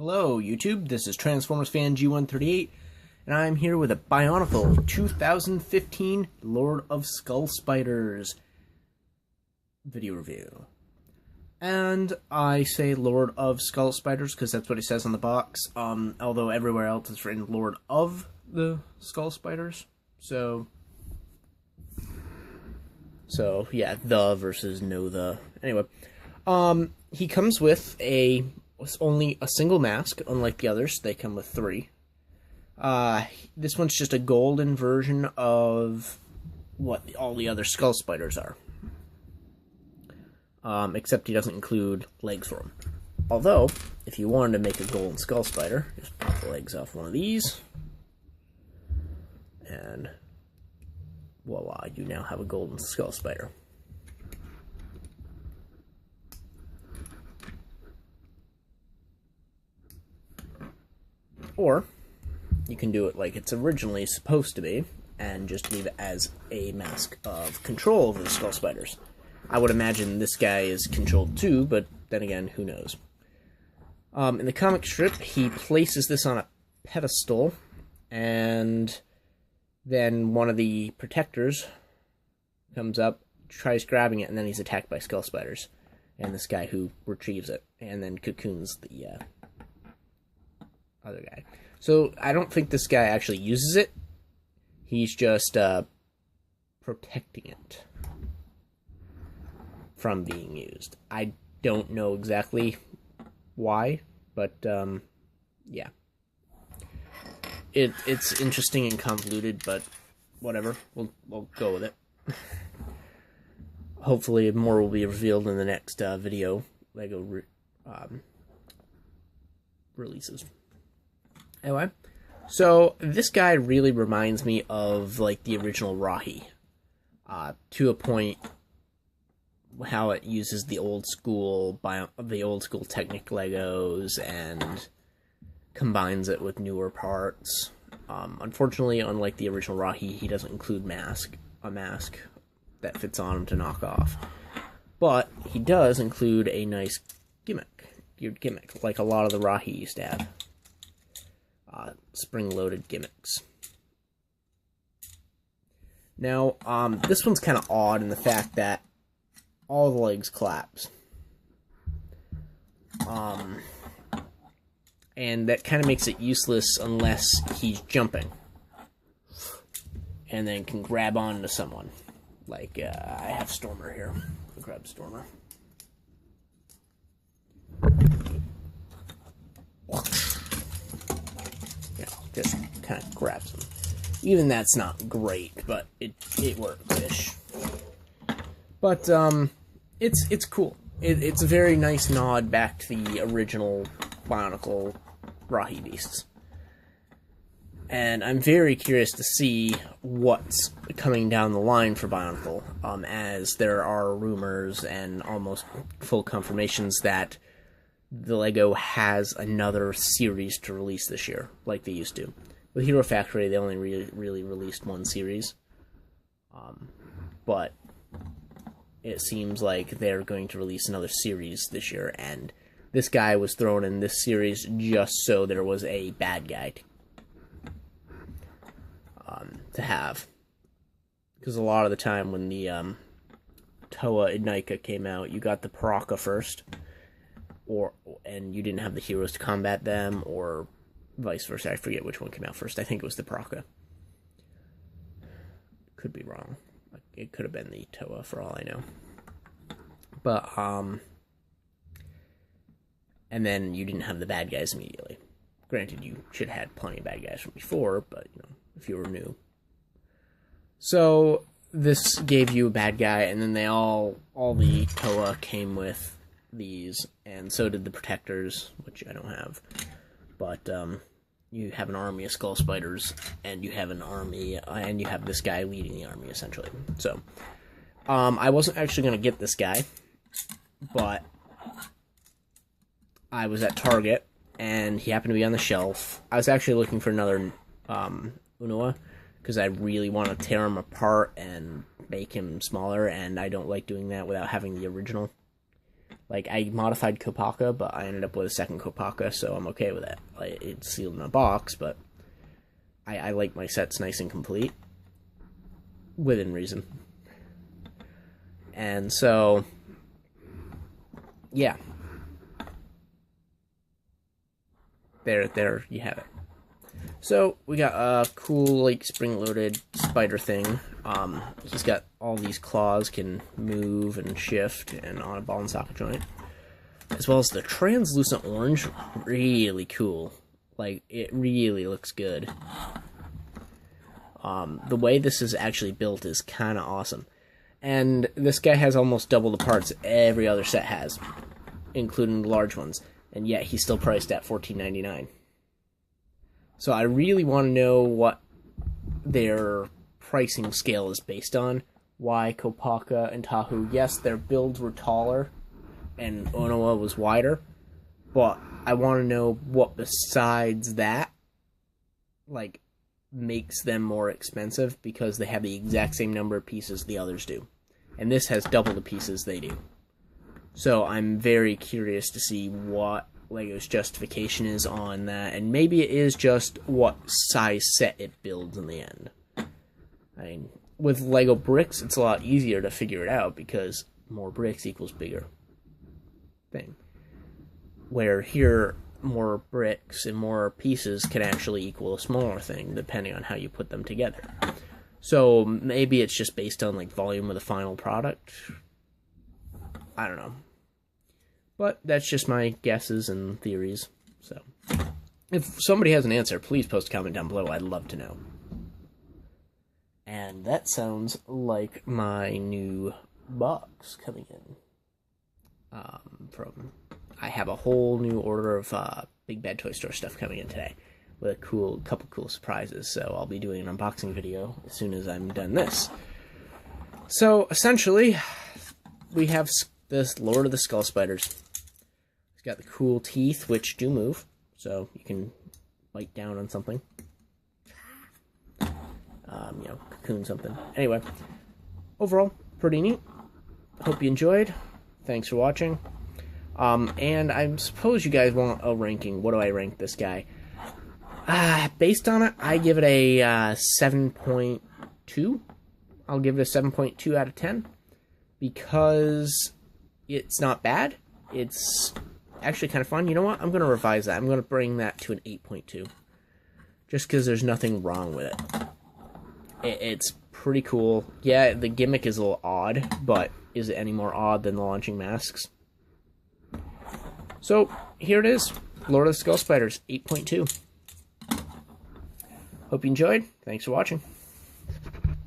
Hello YouTube, this is Transformers fan G138, and I'm here with a Bionicle 2015 Lord of Skull Spiders video review. And I say Lord of Skull Spiders because that's what it says on the box, although everywhere else it's written Lord of the Skull Spiders. So yeah, the versus no the. Anyway, he comes with only a single mask, unlike the others. They come with three. This one's just a golden version of what all the other Skull Spiders are. Except he doesn't include legs for them. Although, if you wanted to make a golden Skull Spider, just pop the legs off one of these. And voila, you now have a golden Skull Spider. Or, you can do it like it's originally supposed to be, and just leave it as a mask of control over the Skull Spiders. I would imagine this guy is controlled too, but then again, who knows. In the comic strip, he places this on a pedestal, and then one of the protectors comes up, tries grabbing it, and then he's attacked by Skull Spiders. And this guy who retrieves it, and then cocoons the other guy. So I don't think this guy actually uses it. He's just protecting it from being used. I don't know exactly why, but yeah. It's interesting and convoluted, but whatever. We'll go with it. Hopefully more will be revealed in the next video LEGO releases. Anyway, so this guy really reminds me of like the original Rahi, to a point. How it uses the old school Technic Legos and combines it with newer parts. Unfortunately, unlike the original Rahi, he doesn't include a mask that fits on him to knock off. But he does include a nice geared gimmick, like a lot of the Rahi used to have. Spring-loaded gimmicks. Now, this one's kind of odd in the fact that all the legs collapse. And that kind of makes it useless unless he's jumping. And then can grab onto someone. Like, I have Stormer here. I'll grab Stormer. Just kind of grabs him. Even that's not great, but it works-ish. But, it's cool. It's a very nice nod back to the original Bionicle Rahi Beasts. And I'm very curious to see what's coming down the line for Bionicle, as there are rumors and almost full confirmations that the LEGO has another series to release this year, like they used to. With Hero Factory, they only really released one series. But it seems like they're going to release another series this year, and this guy was thrown in this series just so there was a bad guy to have. Because a lot of the time when the Toa Inika came out, you got the Paraka first, and you didn't have the heroes to combat them, or vice versa. I forget which one came out first. I think it was the Paraka. Could be wrong. It could have been the Toa for all I know. But, and then you didn't have the bad guys immediately. Granted, you should have had plenty of bad guys from before, but, you know, if you were new. So, this gave you a bad guy, and then all the Toa came with these, and so did the Protectors, which I don't have. But, you have an army of Skull Spiders, and you have an army, and you have this guy leading the army, essentially. So, I wasn't actually going to get this guy, but I was at Target, and he happened to be on the shelf. I was actually looking for another Unoa, because I really want to tear him apart and make him smaller, and I don't like doing that without having the original. Like, I modified Kopaka, but I ended up with a second Kopaka, so I'm okay with it. Like, it's sealed in a box, but I like my sets nice and complete. Within reason. And so, yeah. There you have it. So, we got a cool, like, spring-loaded spider thing. He's got all these claws, can move and shift, and on a ball and socket joint. As well as the translucent orange, really cool. Like, it really looks good. The way this is actually built is kind of awesome. And this guy has almost double the parts every other set has, including the large ones. And yet, he's still priced at $14.99. So I really want to know what their pricing scale is based on. Why Kopaka and Tahu, yes, their builds were taller and Onoa was wider, but I want to know what besides that, like, makes them more expensive, because they have the exact same number of pieces the others do. And this has double the pieces they do. So I'm very curious to see what LEGO's justification is on that, and maybe it is just what size set it builds in the end. I mean, with LEGO bricks, it's a lot easier to figure it out, because more bricks equals bigger thing. Where here, more bricks and more pieces can actually equal a smaller thing, depending on how you put them together. So maybe it's just based on, like, volume of the final product. I don't know. But that's just my guesses and theories. So, if somebody has an answer, please post a comment down below. I'd love to know. And that sounds like my new box coming in. I have a whole new order of Big Bad Toy Store stuff coming in today, with a couple cool surprises. So I'll be doing an unboxing video as soon as I'm done this. So essentially, we have this Lord of the Skull Spiders. He's got the cool teeth, which do move, so you can bite down on something. Cocoon something. Anyway, overall, pretty neat. Hope you enjoyed. Thanks for watching. And I suppose you guys want a ranking. What do I rank this guy? Based on it, I give it a 7.2. I'll give it a 7.2 out of 10. Because it's not bad. It's actually kind of fun. You know what? I'm going to revise that. I'm going to bring that to an 8.2. Just because there's nothing wrong with it. It's pretty cool. Yeah, the gimmick is a little odd, but is it any more odd than the launching masks? So, here it is. Lord of the Skull Spiders, 8.2. Hope you enjoyed. Thanks for watching.